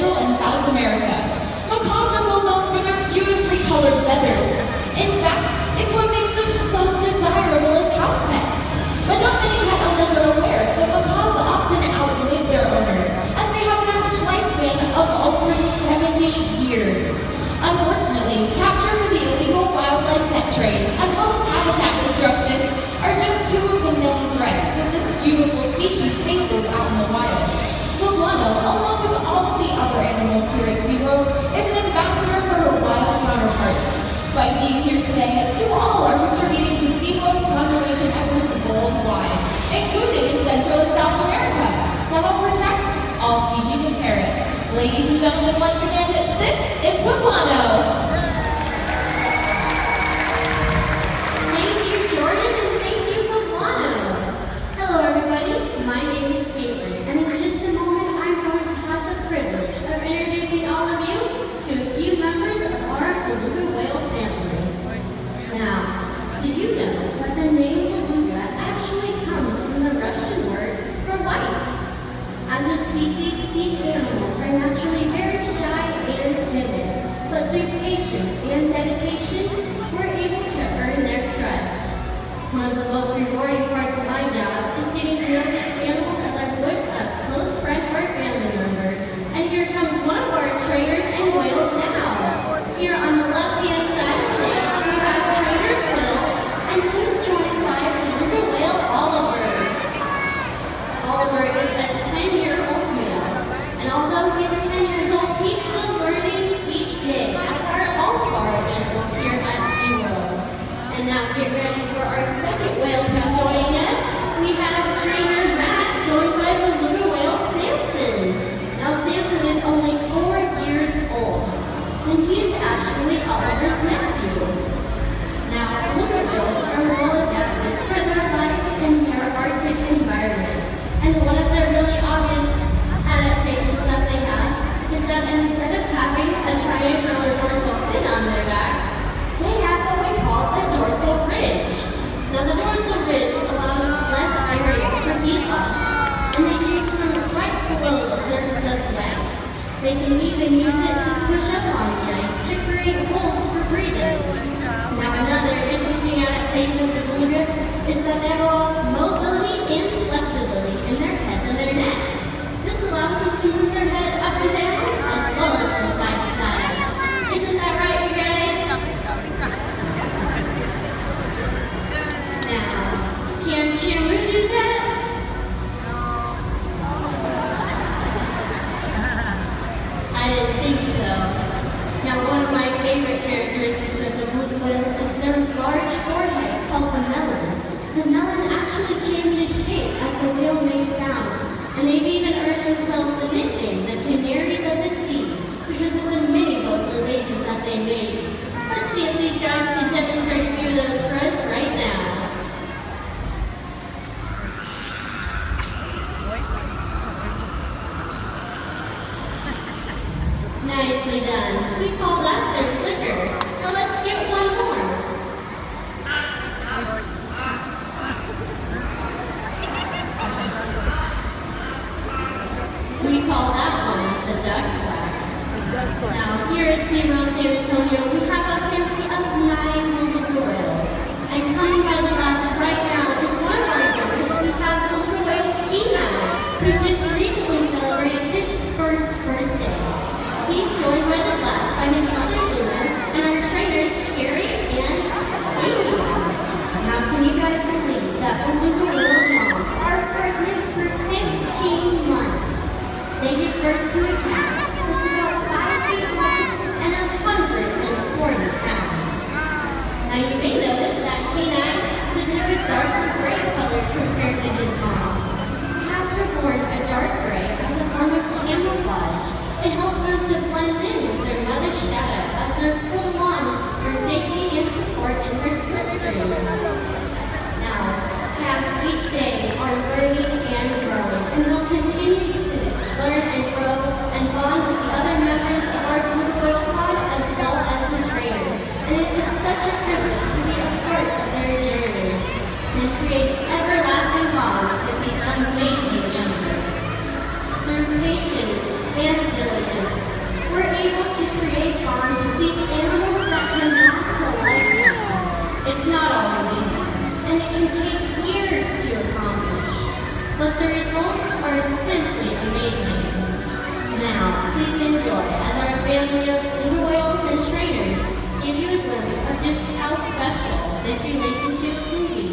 Central and South America. Macaws are well known for their beautifully colored feathers. In fact, it's what makes them so desirable as house pets. But not many pet owners are aware that macaws often outlive their owners, as they have an average lifespan of over 70 years. Unfortunately, capture for the illegal wildlife pet trade, as well as habitat destruction, are just two of the many threats that this beautiful species faces out in the wild. Guano, along with all of the other animals here at SeaWorld, is an ambassador for her wild counterparts. By being here today, you all are contributing to SeaWorld's conservation efforts worldwide, including in Central and South America, to help protect all species of parrot. Ladies and gentlemen, once again, this is Guano. Thank you, Jordan, and thank you, Guano. Hello, everybody. My name is Caitlin, and in just a moment, I'm going to have the privilege of introducing all of you to a few members of our beluga whale family. Now, did you know that the name beluga actually comes from the Russian word for white? As a species, these animals are naturally very shy and timid, but through patience and dedication, we're able to earn their trust. One of the most rewarding parts of my job is getting to know these animals as I would a close friend or family member. And here comes one of our trainers and whales now. Here on the left-hand side of stage, we have trainer Phil, and he's joined by beluga whale Oliver. Oliver is a 10-year-old male, and although he's 10 years old, he's still learning each day, as are all of our animals here at SeaWorld. And now get ready for our second whale who's joining us. We have trainer Matt, joined by beluga whale Samson. Now Samson is only 4 years old, and he is actually Oliver's nephew. Now, beluga whales are well adapted for their life in their Arctic environment. And one of the really obvious adaptations that they have is that instead of having a triangular dorsal fin on their back, they have what we call a dorsal ridge. Now the dorsal ridge allows less area for heat loss, and they can swim right below the surface of the ice. They can even use it to push up on the ice to create holes for breathing. Now another interesting adaptation of the beluga is that they have all mobility and flexibility in their heads and their necks. This allows them to move their head up and down as well as from side to side. Isn't that right, you guys? Now, can Chiru do that? I didn't think so. Now, one of my favorite characteristics of the beluga whale is their large forehead called the melon. The melon actually changes shape as the whale makes sounds, and they've even earned themselves the nickname, the Canaries of the Sea, because of the many vocalizations that they made. Let's see if these guys can demonstrate a few of those for us right now. Nicely done. We call that their flicker. Now let's get one more. We call that one the duck quack. Now here at SeaWord San Antonio, we have a family of 9 beluga whales. And coming by the glass right now is one of our youngest. We have beluga whale Kenai, who just recently celebrated his first birthday. He's joined by the glass by his mother Luna and our trainers Carrie and Amy. Now can you guys believe that beluga whale moms are pregnant for 15 months? They give birth to a calf that's about 5 feet long and 140 pounds. Now you may notice that Kenai is a bit of a darker gray color compared to his mom. Calves are born a dark and diligence, we're able to create bonds with these animals that can last a lifetime. It's not always easy, and it can take years to accomplish, but the results are simply amazing. Now, please enjoy as our family of blue whales and trainers give you a glimpse of just how special this relationship can be.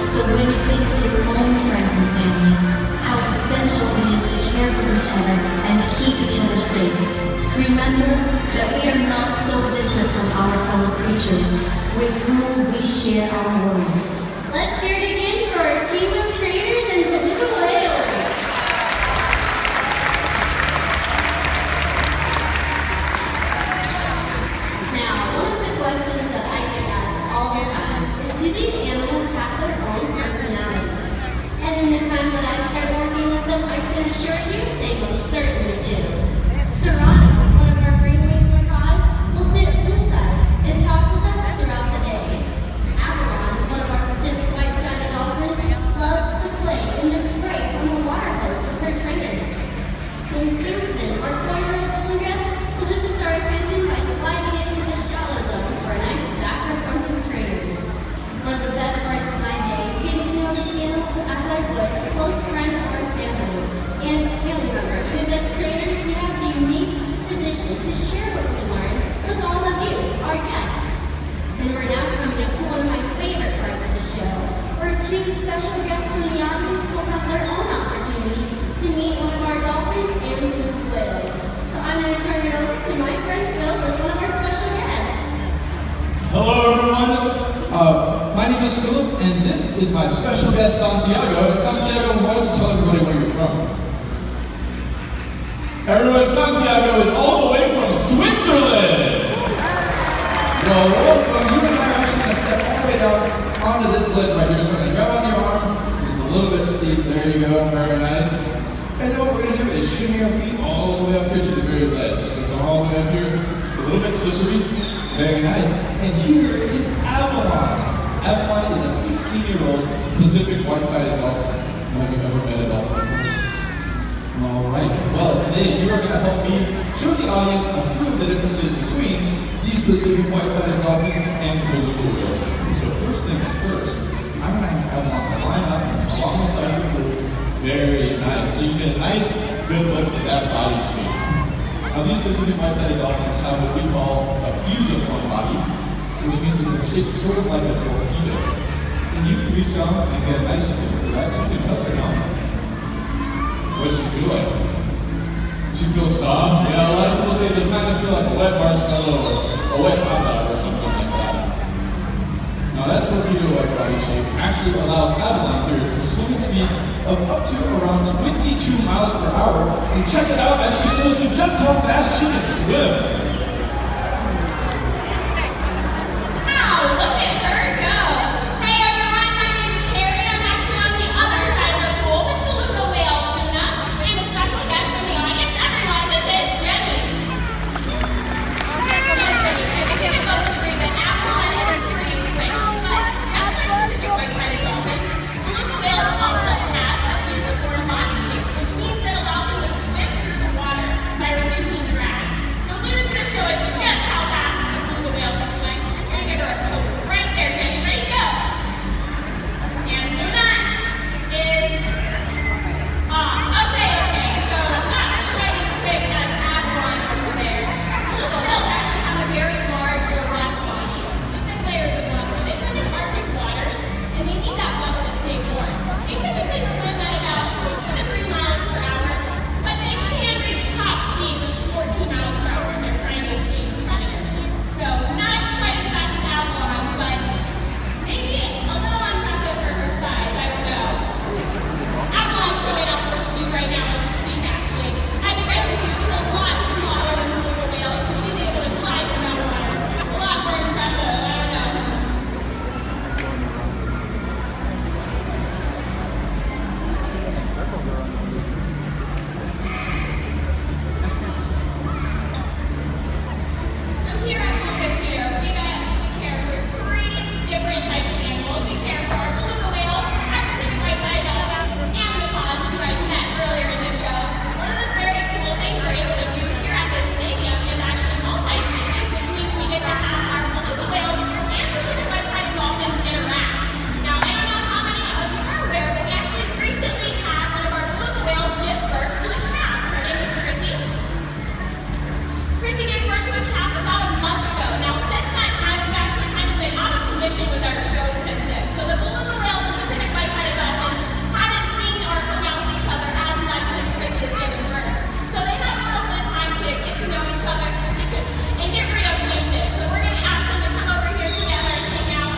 So when you think of your own friends and family, how essential it is to care for each other and to keep each other safe, remember that we are not so different from our fellow creatures with whom we share our world. Let's hear it again for our team of trainers and beluga whales. Now, one of the questions that I get asked all the time is, do these animals have their own personality? special guests from the audience will have their own opportunity to meet one of our dolphins and blue whales. So I'm going to turn it over to my friend Phil with one of our special guests. Hello everyone, my name is Philip and this is my special guest Santiago. And Santiago, why don't you tell everybody where you're from? Everyone, Santiago is all the way from Switzerland! Well, welcome. You and I are actually going to step all the way down onto this ledge right here. So I'm going to grab on your arm. It's a little bit steep. There you go. Very nice. And then what we're going to do is shimmy our feet all the way up here to the very ledge. So come all the way up here. It's a little bit slippery. Very nice. And here is Avalon. Avalon is a 16-year-old Pacific white-sided dolphin. Have you ever met a dolphin? Alright, well today you are going to help me show the audience a few of the differences between these Pacific white-sided dolphins and beluga whales. So first things first, I'm going to ask Avalon to line up along the side of the pool. Very nice. So you get a nice, good look at that body shape. Now these Pacific white-sided dolphins have what we call a fusiform body, which means that they're shaped sort of like a torpedo. And you can reach down and get a nice feel for that, so you can touch it on. What does she feel like? She feels soft? Yeah, a lot of people say they kind of feel like a wet marshmallow or a wet hot dog or something like that. Now that torpedo-like body shape actually allows Avalon here to swim at speeds of up to around 22 miles per hour. And check it out as she shows you just how fast she can swim. Wow, look at her go! Hey everyone, my name's Carrie. I'm actually on the other side of the pool with beluga whale Luna. I'm a special guest from the audience. Everyone, this is Jenny. If you can both agree that Avalon is pretty quick, but just like Pacific white-sided dolphins, beluga whales also have a fusiform body shape, which means it allows them to swim through the water by reducing drag. So Luna's going to show us just how fast a beluga whale can swim. We're going to give her a poke right there, Jenny. Ready, go! And Luna is off. Okay, so not quite as quick as Avalon over there. Beluga whales actually have a very large, robust body with thick layers of blubber. They live in Arctic waters, and they need that blubber to stay warm. They typically swim at about 2 to 3 miles per hour, but they can reach top speeds of 14 miles per hour if they're trying to escape the predator. So not quite as fast as Avalon, but maybe a little impressive for her size. I don't know. Avalon's showing off her speed right now as we speak, actually. As you guys can see, she's a lot smaller than the beluga whale, so she's able to glide through that water. A lot more impressive. I don't know. So here at Beluga Care, we actually care for 3 different types of animals. We care for our beluga whales, our Pacific white-sided dolphins, and the ponds you guys met earlier in the show. One of the very cool things we're able to do here at this stadium is actually multi-species, which means we get to have our beluga whales and Pacific white-sided dolphins interact. Now, I don't know how many of you are aware, but we actually recently had one of our beluga whales give birth to a calf. Her name is Chrissy. Chrissy gave birth to a calf about a month ago. Now, since that time, we've actually kind of been out of commission with our shows since then. So the beluga whales and Pacific white-sided dolphins haven't seen or hung out with each other as much since Chrissy has given birth. So they have a little bit of time to get to know each other and get reacquainted. So we're going to ask them to come over here together and hang out.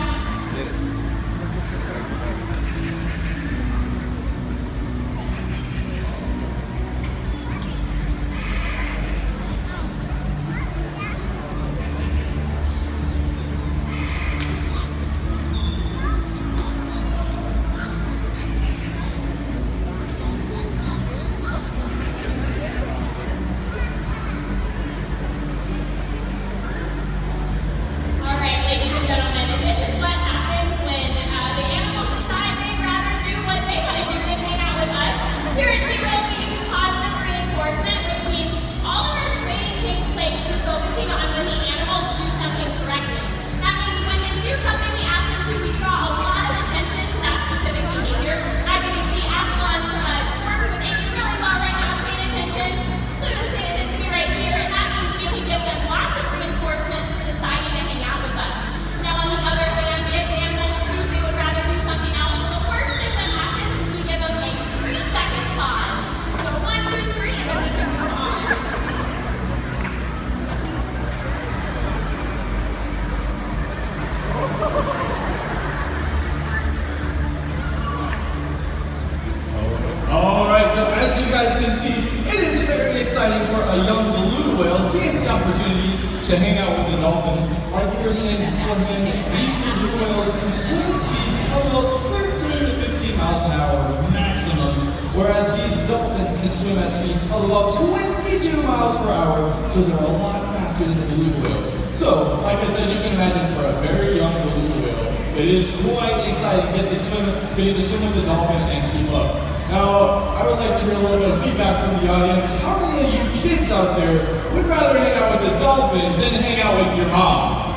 these blue whales can swim at speeds of about 13 to 15 miles an hour maximum, whereas these dolphins can swim at speeds of about 22 miles per hour, so they're a lot faster than the beluga whales. So, like I said, you can imagine for a very young beluga whale, it is quite exciting to get to swim with the dolphin and keep up. Now, I would like to hear a little bit of feedback from the audience. How many of you kids out there would rather hang out with a dolphin than hang out with your mom?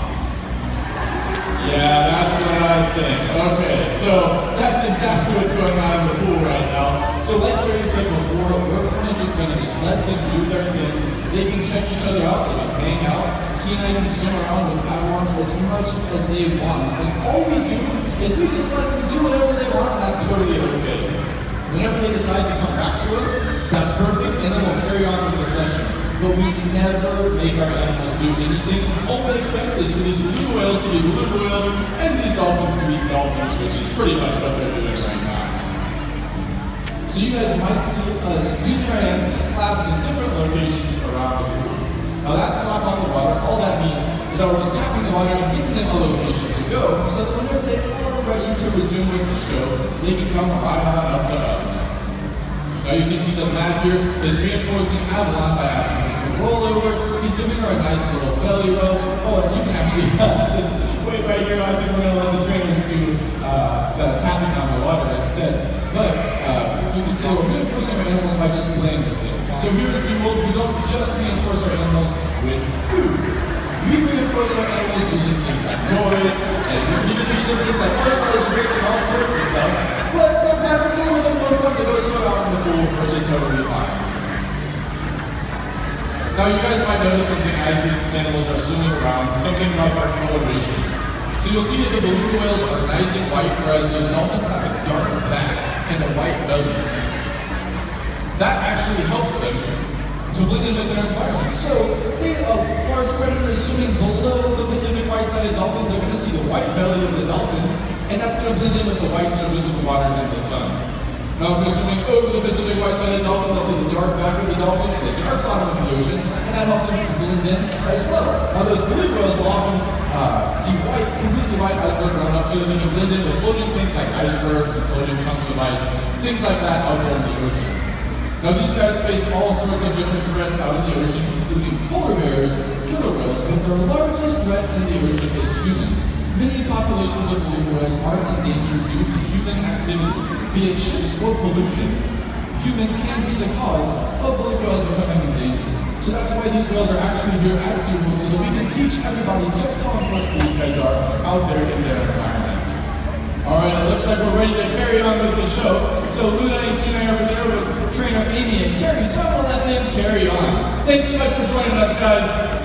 Yeah, that's what I think. Okay, so that's exactly what's going on in the pool right now. So like Carrie said before, we're kind of going to just let them do their thing. They can check each other out, they can hang out. Kenai can swim around with Avalon as much as they want. And all we do is we just let them do whatever they want, and that's totally okay. Whenever they decide to come back to us, that's perfect, and then we'll carry on with the session. But we never make our animals do anything. All we expect is for these beluga whales to be beluga whales, and these dolphins to be dolphins, which is pretty much what they're doing right now. So you guys might see us using our hands to slap in different locations around the pool. Now that slap on the water, all that means is that we're just tapping the water and giving them a location to go, so that whenever they are ready to resume with the show, they can come right on up to us. Now you can see the map here is reinforcing Avalon by asking him to roll over. He's giving her a nice little belly rub. Oh, and you can actually just wait right here. I think we're going to let the trainers do the tapping on the water instead. But you can see we're reinforcing our animals by just playing with them. So here at SeaWorld, we don't just reinforce our animals with food. We reinforce our animals using things like toys, and you can do things like marshmallows and grapes and all sorts of stuff. But sometimes it's a little bit more fun to go swim out in the pool, which is totally fine. Now you guys might notice something as these animals are swimming around, something about their coloration. So you'll see that the beluga whales are nice and white, whereas those dolphins have a dark back and a white belly. That actually helps them to blend in with their environment. So, say a large predator is swimming below the Pacific white-sided dolphin, they're going to see the white belly of the dolphin, and that's going to blend in with the white surface of the water and the sun. Now, if they're swimming over the Pacific white-sided dolphin, they'll see the dark back of the dolphin and the dark bottom of the ocean, and that helps them to blend in as well. Now, those beluga whales will often be white, completely white as they're grown up, so that they can blend in with floating things like icebergs and floating chunks of ice, things like that out there in the ocean. Now these guys face all sorts of different threats out in the ocean, including polar bears, killer whales, but their largest threat in the ocean is humans. Many populations of beluga whales are endangered due to human activity, be it ships or pollution. Humans can be the cause of beluga whales becoming endangered. So that's why these whales are actually here at SeaWorld, so that we can teach everybody just how important these guys are out there in their environment. Alright, it looks like we're ready to carry on with the show. So Luna and Kenai over there with trainer Amy and Carrie, so I'm going to let them carry on. Thanks so much for joining us, guys.